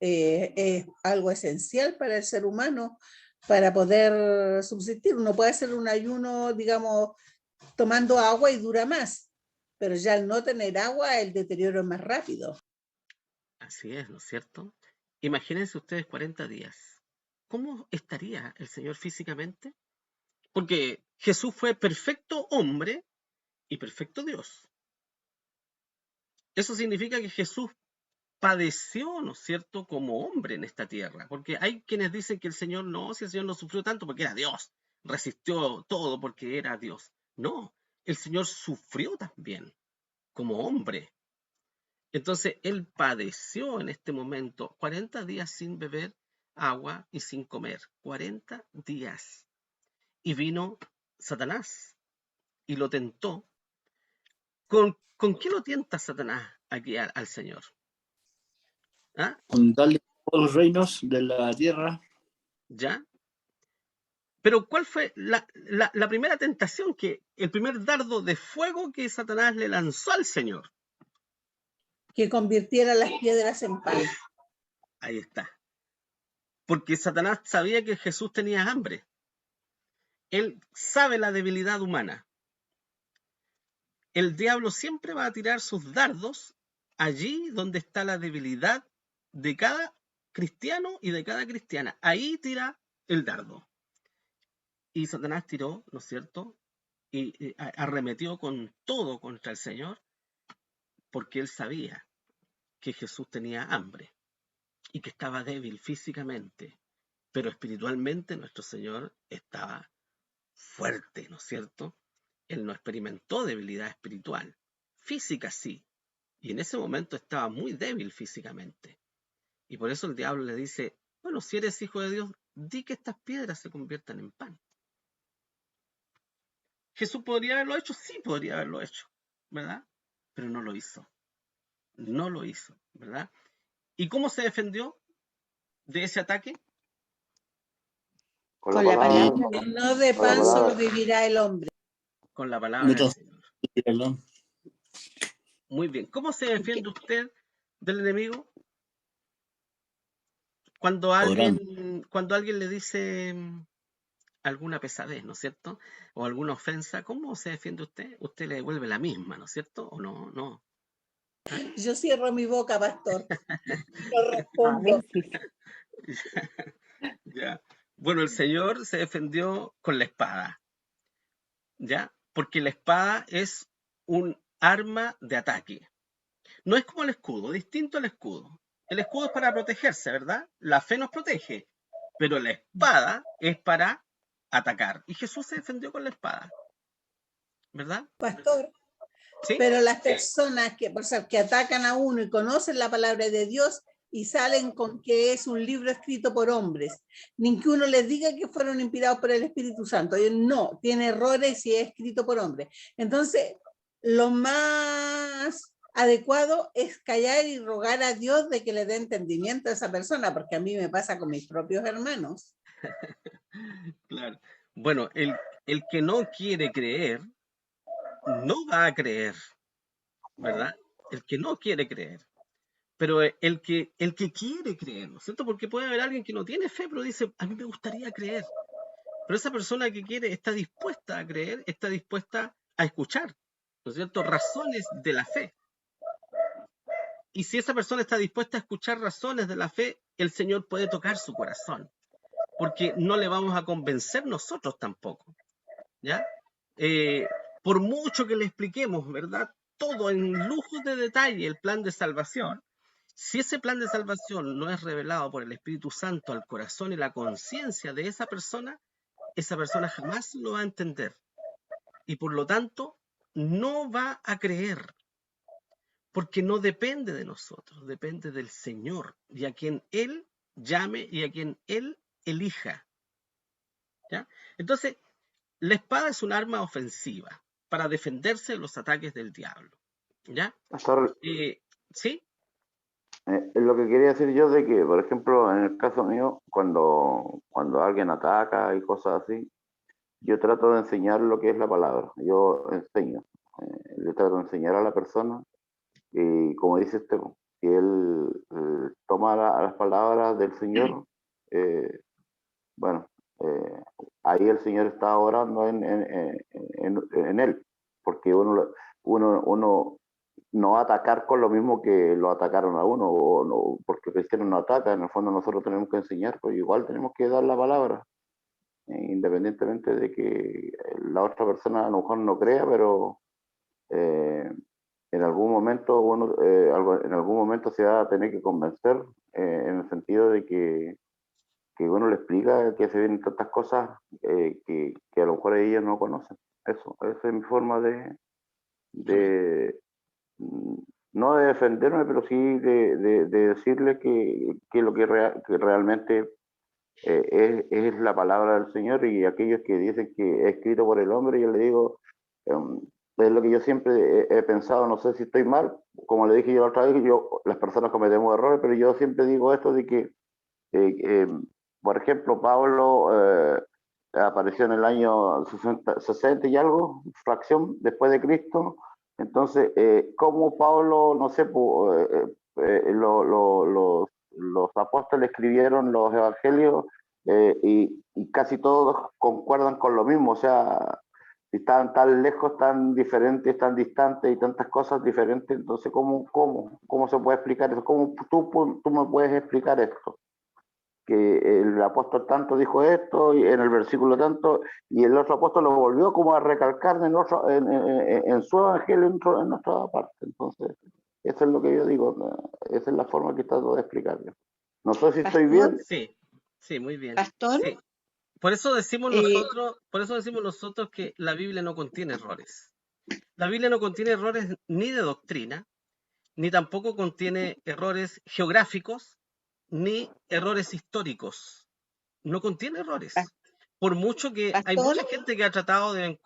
algo esencial para el ser humano para poder subsistir. Uno puede hacer un ayuno, digamos, tomando agua y dura más, pero ya al no tener agua el deterioro es más rápido. Así es, ¿no es cierto? Imagínense ustedes 40 días. ¿Cómo estaría el Señor físicamente? Porque Jesús fue perfecto hombre y perfecto Dios. Eso significa que Jesús padeció, ¿no es cierto?, como hombre en esta tierra. Porque hay quienes dicen que el Señor no, si el Señor no sufrió tanto porque era Dios, resistió todo porque era Dios. No, el Señor sufrió también como hombre. Entonces, Él padeció en este momento 40 días sin beber agua y sin comer. 40 días. Y vino Satanás y lo tentó. ¿Con qué lo tienta Satanás aquí al Señor? ¿Ah? Con darle todos los reinos de la tierra. ¿Ya? Pero ¿cuál fue la primera tentación, el primer dardo de fuego que Satanás le lanzó al Señor? Que convirtiera las piedras en pan. Ahí está. Porque Satanás sabía que Jesús tenía hambre. Él sabe la debilidad humana. El diablo siempre va a tirar sus dardos allí donde está la debilidad de cada cristiano y de cada cristiana. Ahí tira el dardo. Y Satanás tiró, ¿no es cierto?, y arremetió con todo contra el Señor, porque él sabía que Jesús tenía hambre y que estaba débil físicamente, pero espiritualmente nuestro Señor estaba fuerte, ¿no es cierto? Él no experimentó debilidad espiritual, física sí. Y en ese momento estaba muy débil físicamente. Y por eso el diablo le dice, bueno, si eres hijo de Dios, di que estas piedras se conviertan en pan. Jesús podría haberlo hecho, sí podría haberlo hecho, ¿verdad? Pero no lo hizo. No lo hizo, ¿verdad? ¿Y cómo se defendió de ese ataque? Con la palabra. palabra. No de Con la pan solo palabra. vivirá el hombre. Con la palabra del Metan- Señor. Perdón. Muy bien. ¿Cómo se ¿Y defiende qué? usted del enemigo? Cuando Orando. alguien le dice alguna pesadez, ¿no es cierto? O alguna ofensa, ¿cómo se defiende usted? Usted le devuelve la misma, ¿no es cierto? ¿O no? No. ¿Ah? Yo cierro mi boca, pastor. No respondo. Amén, sí. Ya. Bueno, el Señor se defendió con la espada, ¿ya? Porque la espada es un arma de ataque. No es como el escudo, distinto al escudo. El escudo es para protegerse, ¿verdad? La fe nos protege, pero la espada es para atacar. Y Jesús se defendió con la espada, ¿verdad? Pastor, ¿Sí? pero las personas que atacan a uno y conocen la palabra de Dios y salen con que es un libro escrito por hombres, ni que uno les diga que fueron inspirados por el Espíritu Santo. No, tiene errores y es escrito por hombres. Entonces, lo más adecuado es callar y rogar a Dios de que le dé entendimiento a esa persona, porque a mí me pasa con mis propios hermanos. Claro. Bueno, el que no quiere creer, no va a creer, ¿verdad? El que no quiere creer. Pero el que quiere creer, ¿no es cierto? Porque puede haber alguien que no tiene fe, pero dice, a mí me gustaría creer. Pero esa persona que quiere está dispuesta a creer, está dispuesta a escuchar, ¿no es cierto? Razones de la fe. Y si esa persona está dispuesta a escuchar razones de la fe, el Señor puede tocar su corazón, porque no le vamos a convencer nosotros tampoco, ¿ya? Por mucho que le expliquemos, ¿verdad? Todo en lujos de detalle, el plan de salvación, si ese plan de salvación no es revelado por el Espíritu Santo al corazón y la conciencia de esa persona jamás lo va a entender. Y por lo tanto, no va a creer, porque no depende de nosotros, depende del Señor y a quien Él llame y a quien Él elija, ¿ya? Entonces, la espada es un arma ofensiva para defenderse de los ataques del diablo, ¿ya? Pastor, ¿Sí? lo que quería decir yo de que, por ejemplo, en el caso mío, cuando alguien ataca y cosas así, yo trato de enseñar lo que es la palabra. Yo enseño. Le trato de enseñar a la persona y como dice este, que él toma las palabras del Señor, eh, bueno, ahí el Señor está orando en él, porque uno no va a atacar con lo mismo que lo atacaron a uno, o no, porque el cristiano no ataca, en el fondo nosotros tenemos que enseñar, pues igual tenemos que dar la palabra, independientemente de que la otra persona a lo mejor no crea, pero eh, en algún momento en algún momento se va a tener que convencer, en el sentido de que uno le explica que se vienen tantas cosas que a lo mejor ellos no conocen. Esa es mi forma de no de defenderme, pero sí de decirle que lo que realmente es la palabra del Señor, y aquellos que dicen que es escrito por el hombre, yo le digo, es lo que yo siempre he pensado, no sé si estoy mal, como le dije yo la otra vez, que las personas cometemos errores, pero yo siempre digo esto de que, por ejemplo, Pablo apareció en el año 60 y algo, fracción después de Cristo. Entonces, como Pablo, no sé, los apóstoles escribieron los evangelios, y casi todos concuerdan con lo mismo, o sea, si están tan lejos, tan diferentes, tan distantes y tantas cosas diferentes, entonces, ¿cómo se puede explicar eso? ¿Cómo tú me puedes explicar esto? Que el apóstol tanto dijo esto y en el versículo tanto, y el otro apóstol lo volvió como a recalcar en su evangelio en otra parte. Entonces, eso es lo que yo digo, esa es la forma que trato de explicarlo. No sé si estoy Pastor, bien. Sí, sí, muy bien. pastor, Sí. Por eso decimos eh, nosotros que la Biblia no contiene errores. La Biblia no contiene errores ni de doctrina, ni tampoco contiene errores geográficos, ni errores históricos. No contiene errores. Pa- Por mucho que hay Pastor, mucha gente que ha tratado de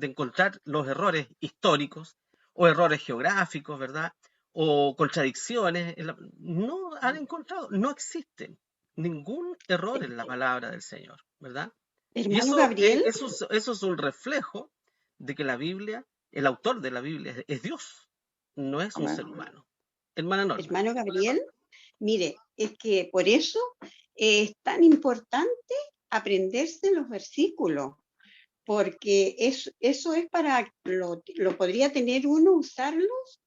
encontrar los errores históricos o errores geográficos, ¿verdad? O contradicciones, no han encontrado, no existen ningún error en la palabra del Señor, ¿verdad? Y hermano Gabriel, eso es un reflejo de que la Biblia, el autor de la Biblia es Dios, no es un ser Amén. humano. Hermana Norma. hermano Gabriel, mire, es que por eso es tan importante aprenderse los versículos, porque eso es para, lo podría tener uno, usarlos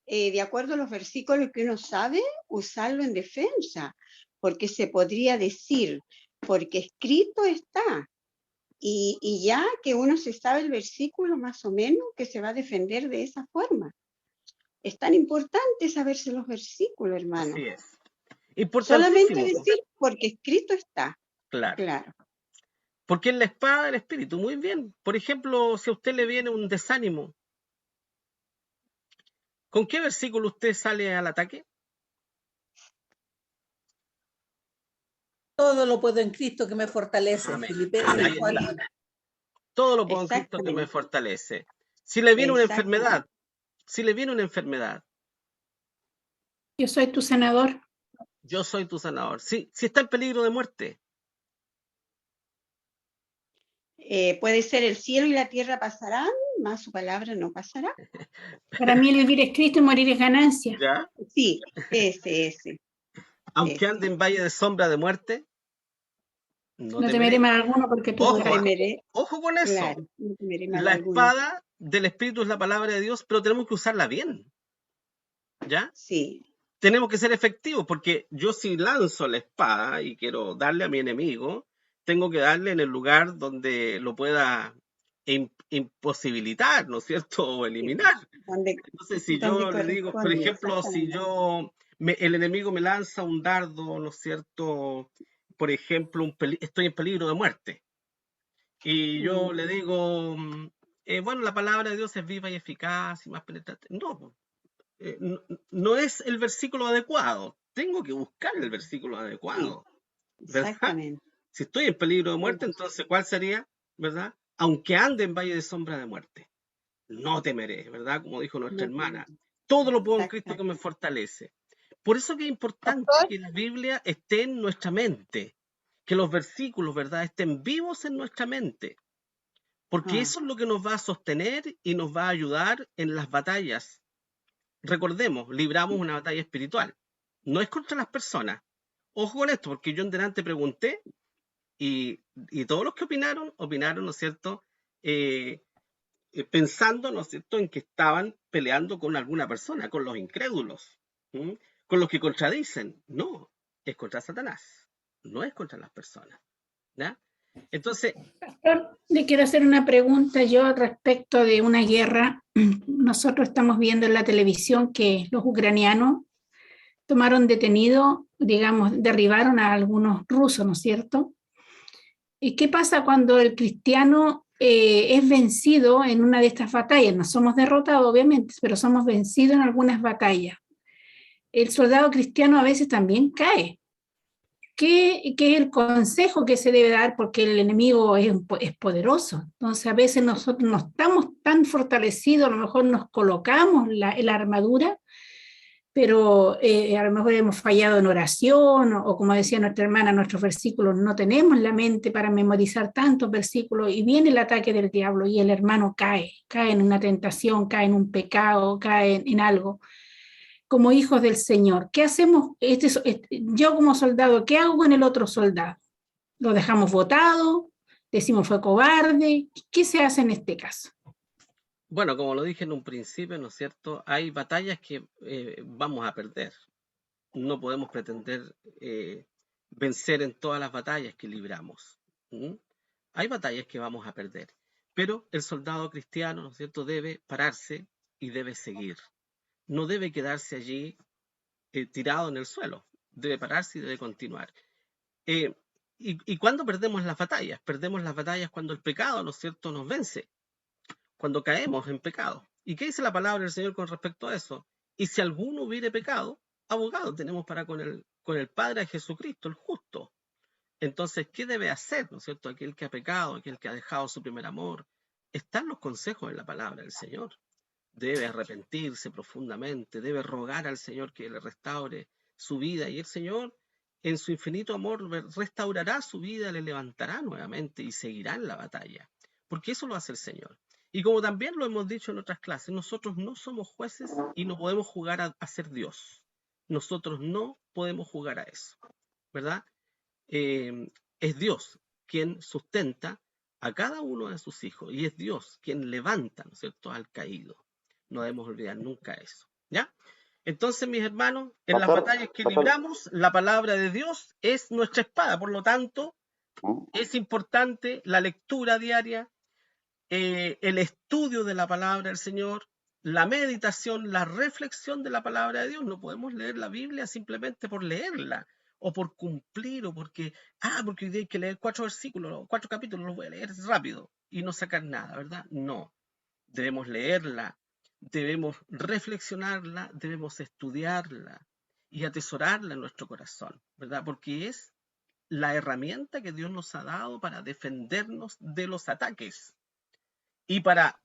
de acuerdo a los versículos que uno sabe, usarlo en defensa, porque se podría decir, porque escrito está, y ya que uno se sabe el versículo más o menos, que se va a defender de esa forma. Es tan importante saberse los versículos, hermano. Así es. Solamente Importantísimo, decir, porque escrito está, claro. claro. Porque es la espada del espíritu, muy bien. Por ejemplo, si a usted le viene un desánimo, ¿con qué versículo usted sale al ataque? Todo lo puedo en Cristo que me fortalece. Amén. Filipenses Ahí 4. está. Todo lo puedo en Cristo que me Exactamente, fortalece. Si le viene una exactamente. enfermedad, si le viene una enfermedad, Yo soy tu sanador. yo soy tu sanador. Si está en peligro de muerte, Puede ser el cielo y la tierra pasarán, más su palabra no pasará. Para mí el vivir es Cristo y morir es ganancia. ¿ya? Sí, ese. Aunque ande en valle de sombra de muerte, no No temeré. temeré mal alguno porque tú No Ojo, temeré, ojo con eso. claro, no temeré mal La alguno. espada del espíritu es la palabra de Dios, pero tenemos que usarla bien. ¿Ya? Sí, Tenemos que ser efectivos, porque yo si lanzo la espada y quiero darle a mi enemigo, tengo que darle en el lugar donde lo pueda imposibilitar, ¿no es cierto? O eliminar. donde Entonces, si donde yo le digo, por corresponde, ejemplo, si exactamente. el enemigo me lanza un dardo, ¿no es cierto? Por ejemplo, estoy en peligro de muerte. Y yo le digo, bueno, la palabra de Dios es viva y eficaz y más penetrante. No, no es el versículo adecuado. Tengo que buscar el versículo Sí, adecuado, ¿verdad? exactamente. Si estoy en peligro de muerte, Sí, entonces, ¿cuál sería? ¿Verdad? Aunque ande en valle de sombra de muerte, no temeré, ¿verdad? Como dijo nuestra no hermana. temeré, Todo lo puedo en Cristo que me exactamente. fortalece. Por eso que es importante Pastor, que la Biblia esté en nuestra mente, que los versículos, ¿verdad?, estén vivos en nuestra mente, porque Ah, eso es lo que nos va a sostener y nos va a ayudar en las batallas. Recordemos, libramos una batalla espiritual. No es contra las personas. Ojo con esto, porque yo en delante pregunté y todos los que opinaron, ¿no es cierto? Pensando, ¿no es cierto?, en que estaban peleando con alguna persona, con los incrédulos, ¿m? Con los que contradicen. No, es contra Satanás, no es contra las personas, ¿ya? Entonces, Pastor, le quiero hacer una pregunta yo respecto de una guerra. Nosotros estamos viendo en la televisión que los ucranianos tomaron detenido, digamos, derribaron a algunos rusos, ¿no es cierto? ¿Y qué pasa cuando el cristiano es vencido en una de estas batallas? No somos derrotados, obviamente, pero somos vencidos en algunas batallas. El soldado cristiano a veces también cae. ¿Qué es el consejo que se debe dar? Porque el enemigo es poderoso. Entonces, a veces nosotros no estamos tan fortalecidos, a lo mejor nos colocamos la armadura, pero a lo mejor hemos fallado en oración o como decía nuestra hermana, nuestros versículos, no tenemos la mente para memorizar tantos versículos y viene el ataque del diablo y el hermano cae en una tentación, cae en un pecado, cae en algo. Como hijos del Señor, ¿qué hacemos? Yo como soldado, ¿qué hago con el otro soldado? ¿Lo dejamos votado? ¿Decimos fue cobarde? ¿Qué se hace en este caso? bueno, como lo dije en un principio, ¿no es cierto? Hay batallas que vamos a perder. No podemos pretender vencer en todas las batallas que libramos. ¿Mm? Hay batallas que vamos a perder, pero el soldado cristiano, ¿no es cierto?, debe pararse y debe seguir. No debe quedarse allí tirado en el suelo. Debe pararse y debe continuar. Eh, ¿Y cuándo perdemos las batallas? Perdemos las batallas cuando el pecado, ¿no es cierto?, nos vence. cuando caemos en pecado. ¿Y qué dice la palabra del Señor con respecto a eso? Y si alguno hubiere pecado, abogado tenemos para con el Padre, a Jesucristo, el justo. Entonces, ¿qué debe hacer, ¿no es cierto? Aquel que ha pecado, aquel que ha dejado su primer amor. Están los consejos en la palabra del Señor. Debe arrepentirse profundamente, debe rogar al Señor que le restaure su vida, y el Señor, en su infinito amor, restaurará su vida, le levantará nuevamente y seguirá en la batalla, porque eso lo hace el Señor. Y como también lo hemos dicho en otras clases, nosotros no somos jueces y no podemos jugar a ser Dios. Nosotros no podemos jugar a eso, ¿verdad? Es Dios quien sustenta a cada uno de sus hijos, y es Dios quien levanta, ¿no es cierto?, al caído. No debemos olvidar nunca eso, ¿ya? Entonces, mis hermanos, en las Pastor, batallas que pastor, libramos, la palabra de Dios es nuestra espada. Por lo tanto, es importante la lectura diaria, el estudio de la palabra del Señor, la meditación, la reflexión de la palabra de Dios. No podemos leer la Biblia simplemente por leerla, o por cumplir, o porque hoy día hay que leer 4 versículos, 4 capítulos, los voy a leer rápido y no sacar nada, ¿verdad? No, debemos leerla, debemos reflexionarla, debemos estudiarla y atesorarla en nuestro corazón, ¿verdad? Porque es la herramienta que Dios nos ha dado para defendernos de los ataques y para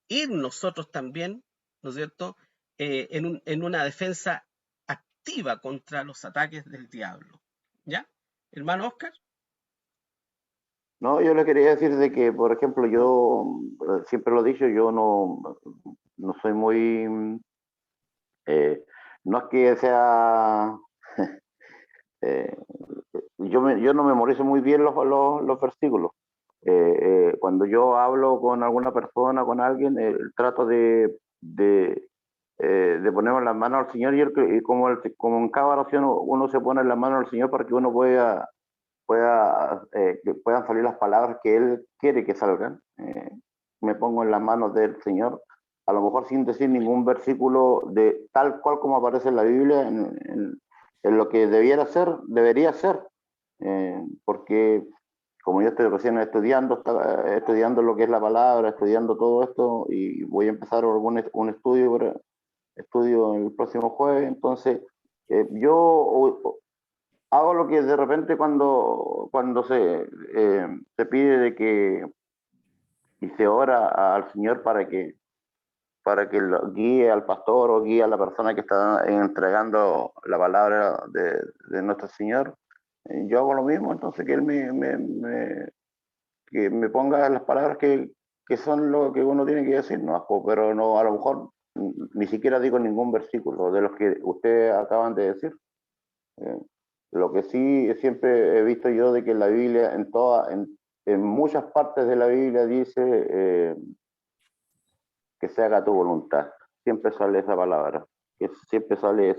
ir nosotros también, ¿no es cierto?, en una defensa activa contra los ataques del diablo. ¿Ya? Hermano Oscar. no, yo le quería decir de que, por ejemplo, yo siempre lo he dicho, yo no soy muy, no es que sea, yo no memorizo muy bien los versículos. Cuando yo hablo con alguna persona, con alguien, trato de ponerme las manos al Señor, y como en cada oración uno se pone las manos al Señor para que uno que puedan salir las palabras que Él quiere que salgan. Me pongo en las manos del Señor, a lo mejor sin decir ningún versículo de tal cual como aparece en la Biblia, en lo que debería ser, porque como yo estoy recién estudiando lo que es la palabra, estudiando todo esto, y voy a empezar un estudio el próximo jueves. Entonces yo hago lo que de repente cuando se pide de que, y se ora al Señor para que lo guíe al pastor o guíe a la persona que está entregando la palabra de nuestro Señor. Yo hago lo mismo, entonces que Él que me ponga las palabras que son lo que uno tiene que decir, ¿no? Pero no, a lo mejor ni siquiera digo ningún versículo de los que ustedes acaban de decir. Lo que sí siempre he visto yo de que en la Biblia, en muchas partes de la Biblia dice que se haga tu voluntad. Siempre sale esa palabra, que siempre sale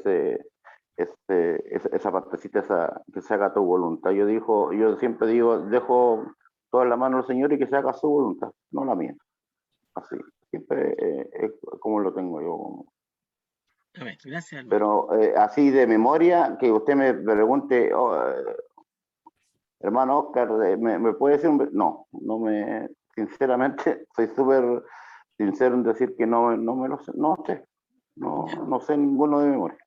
esa partecita, que se haga tu voluntad. Yo siempre digo, dejo toda la mano al Señor y que se haga su voluntad, no la mía. Así, siempre es como lo tengo yo. A ver, gracias, hermano. Pero así de memoria, que usted me pregunte, hermano Oscar, ¿me puede decir no sinceramente, soy súper sincero en decir que no me lo sé, no sé ninguno de memoria.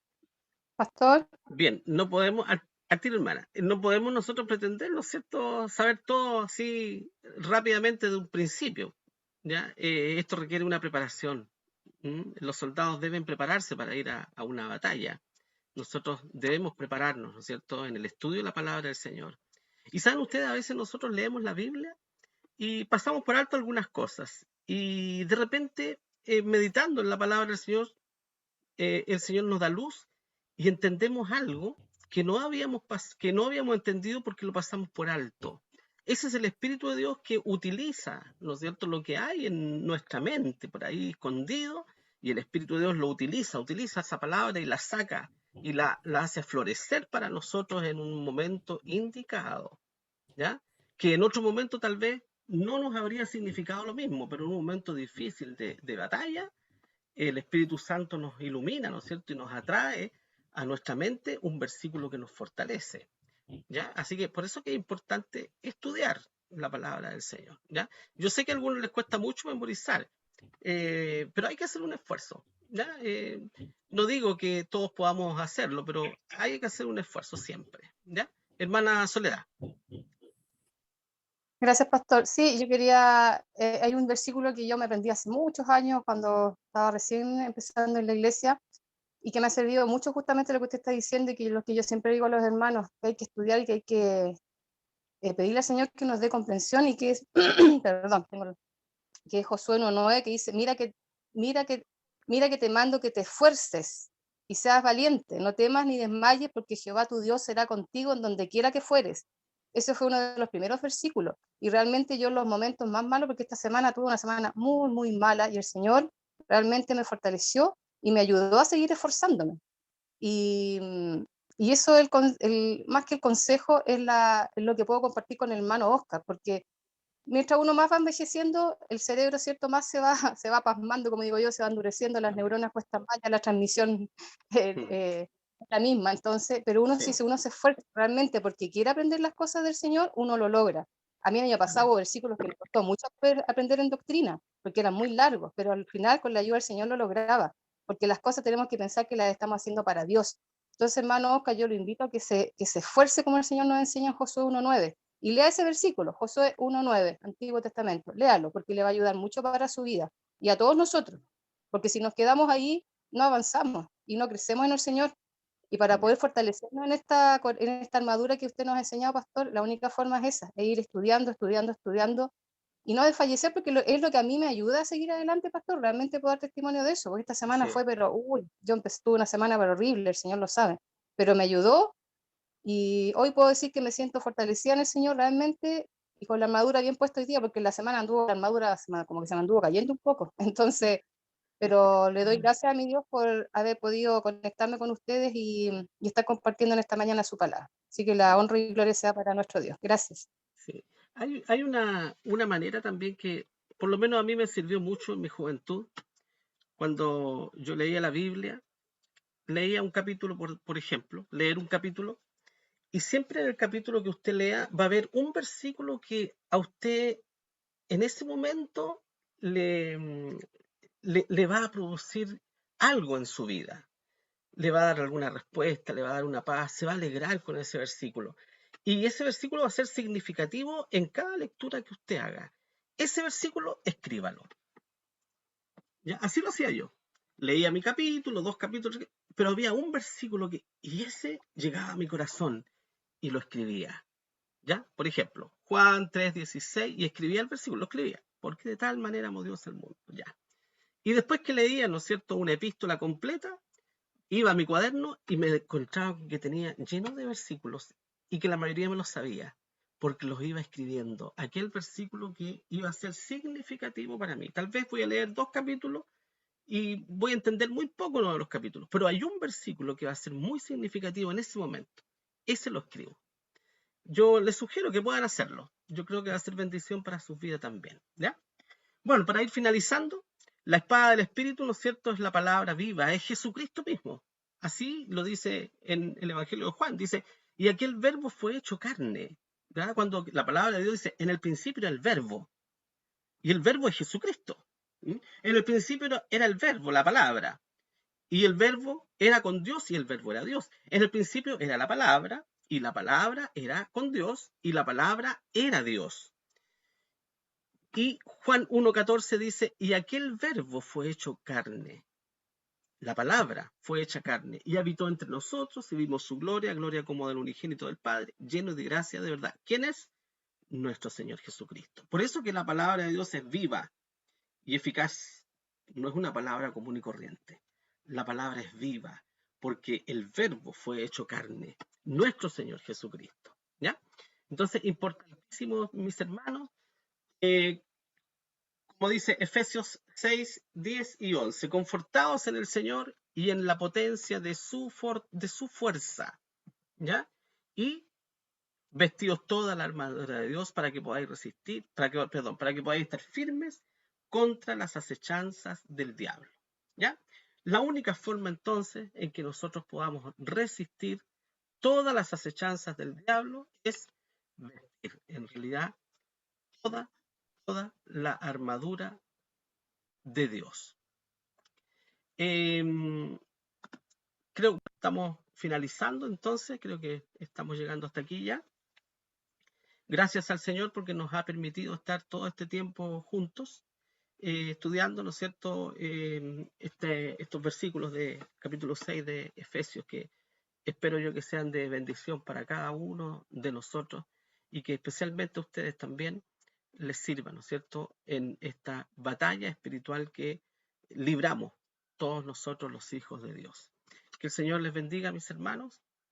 Pastor. Bien, no podemos, a ti, hermana, no podemos nosotros pretender, ¿no es cierto?, saber todo así rápidamente de un principio, ¿ya? Esto requiere una preparación. Los soldados deben prepararse para ir a una batalla. Nosotros debemos prepararnos, ¿no es cierto?, en el estudio de la palabra del Señor. Y saben ustedes, a veces nosotros leemos la Biblia y pasamos por alto algunas cosas. Y de repente, meditando en la palabra del Señor, el Señor nos da luz y entendemos algo que no habíamos entendido porque lo pasamos por alto. Ese es el Espíritu de Dios que utiliza, ¿no es cierto?, lo que hay en nuestra mente por ahí escondido, y el Espíritu de Dios lo utiliza esa palabra y la saca y la hace florecer para nosotros en un momento indicado, ¿ya? Que en otro momento tal vez no nos habría significado lo mismo, pero en un momento difícil de batalla, el Espíritu Santo nos ilumina, ¿no es cierto?, y nos atrae a nuestra mente un versículo que nos fortalece, ¿ya? Así que por eso que es importante estudiar la palabra del Señor, ¿ya? Yo sé que a algunos les cuesta mucho memorizar, pero hay que hacer un esfuerzo, ¿ya? No digo que todos podamos hacerlo, pero hay que hacer un esfuerzo siempre, ¿ya? Hermana Soledad. Gracias, pastor. Sí, yo quería, hay un versículo que yo me aprendí hace muchos años cuando estaba recién empezando en la iglesia y que me ha servido mucho justamente lo que usted está diciendo y que lo que yo siempre digo a los hermanos, que hay que estudiar y que hay que pedirle al Señor que nos dé comprensión y que es, perdón, que es Josué 1:9 que dice, mira que te mando que te esfuerces y seas valiente, no temas ni desmayes porque Jehová tu Dios será contigo en donde quiera que fueres. Ese fue uno de los primeros versículos. Y realmente yo en los momentos más malos, porque esta semana tuve una semana muy, muy mala y el Señor realmente me fortaleció y me ayudó a seguir esforzándome. Y, y eso, más que el consejo, es lo que puedo compartir con el hermano Oscar, porque mientras uno más va envejeciendo, el cerebro, ¿cierto?, más se va pasmando, como digo yo, se va endureciendo, las neuronas cuestan más, ya la transmisión es la misma. Entonces, pero uno, Sí. si uno se esfuerza realmente porque quiere aprender las cosas del Señor, uno lo logra. A mí el año pasado hubo versículos que me costó mucho aprender en doctrina, porque eran muy largos, pero al final, con la ayuda del Señor, lo lograba, porque las cosas tenemos que pensar que las estamos haciendo para Dios. Entonces, hermano Oscar, yo lo invito a que se esfuerce como el Señor nos enseña en Josué 1:9. Y lea ese versículo, Josué 1:9, Antiguo Testamento. Léalo, porque le va a ayudar mucho para su vida y a todos nosotros. Porque si nos quedamos ahí, no avanzamos y no crecemos en el Señor. Y para poder fortalecernos en esta armadura que usted nos ha enseñado, pastor, la única forma es esa, es ir estudiando, estudiando, estudiando y no desfallecer, porque es lo que a mí me ayuda a seguir adelante, pastor. Realmente puedo dar testimonio de eso, porque esta semana Sí. fue, pero, yo tuve una semana pero horrible, el Señor lo sabe. Pero me ayudó. Y hoy puedo decir que me siento fortalecida en el Señor realmente y con la armadura bien puesta hoy día, porque la semana anduvo la armadura como que se me anduvo cayendo un poco. Entonces, pero le doy gracias a mi Dios por haber podido conectarme con ustedes y estar compartiendo en esta mañana su palabra. Así que la honra y gloria sea para nuestro Dios. Gracias. Sí. Hay una manera también que, por lo menos a mí me sirvió mucho en mi juventud, cuando yo leía la Biblia, leía un capítulo, por ejemplo, leer un capítulo, y siempre en el capítulo que usted lea va a haber un versículo que a usted en ese momento le va a producir algo en su vida. Le va a dar alguna respuesta, le va a dar una paz, se va a alegrar con ese versículo. Y ese versículo va a ser significativo en cada lectura que usted haga. Ese versículo, escríbalo. ¿Ya? Así lo hacía yo. Leía mi capítulo, 2 capítulos, pero había un versículo y ese llegaba a mi corazón y lo escribía. ¿Ya? Por ejemplo, Juan 3:16, y escribía el versículo, lo escribía, porque de tal manera amó Dios al mundo. Ya. Y después que leía, ¿no es cierto?, una epístola completa, iba a mi cuaderno y me encontraba que tenía lleno de versículos y que la mayoría me los sabía, porque los iba escribiendo. Aquel versículo que iba a ser significativo para mí. Tal vez voy a leer 2 capítulos y voy a entender muy poco uno de los capítulos, pero hay un versículo que va a ser muy significativo en ese momento. Ese lo escribo. Yo les sugiero que puedan hacerlo. Yo creo que va a ser bendición para su vida también. ¿Ya? Bueno, para ir finalizando, la espada del Espíritu, ¿no es cierto?, es la palabra viva, es Jesucristo mismo. Así lo dice en el Evangelio de Juan. Dice, y aquel verbo fue hecho carne. ¿Verdad? Cuando la palabra de Dios dice, en el principio era el verbo. Y el verbo es Jesucristo. ¿Mm? En el principio era el verbo, la palabra. Y el verbo era con Dios y el verbo era Dios. En el principio era la palabra y la palabra era con Dios y la palabra era Dios. Y Juan 1:14 dice, y aquel verbo fue hecho carne. La palabra fue hecha carne y habitó entre nosotros y vimos su gloria, gloria como del unigénito del Padre, lleno de gracia de verdad. ¿Quién es? Nuestro Señor Jesucristo. Por eso que la palabra de Dios es viva y eficaz. No es una palabra común y corriente. La palabra es viva porque el verbo fue hecho carne. Nuestro Señor Jesucristo. ¿Ya? Entonces, importantísimo, mis hermanos, como dice Efesios 6:10-11, confortados en el Señor y en la potencia de su fuerza, ¿ya? Y vestidos toda la armadura de Dios para que podáis resistir, para que podáis estar firmes contra las acechanzas del diablo, ¿ya? La única forma entonces en que nosotros podamos resistir todas las acechanzas del diablo es vestir en realidad toda la armadura de Dios. Creo que estamos finalizando, entonces, creo que estamos llegando hasta aquí ya. Gracias al Señor porque nos ha permitido estar todo este tiempo juntos, estudiando, ¿no es cierto?, estos versículos de capítulo 6 de Efesios, que espero yo que sean de bendición para cada uno de nosotros y que especialmente a ustedes también les sirva, ¿no es cierto?, en esta batalla espiritual que libramos todos nosotros los hijos de Dios. Que el Señor les bendiga, mis hermanos,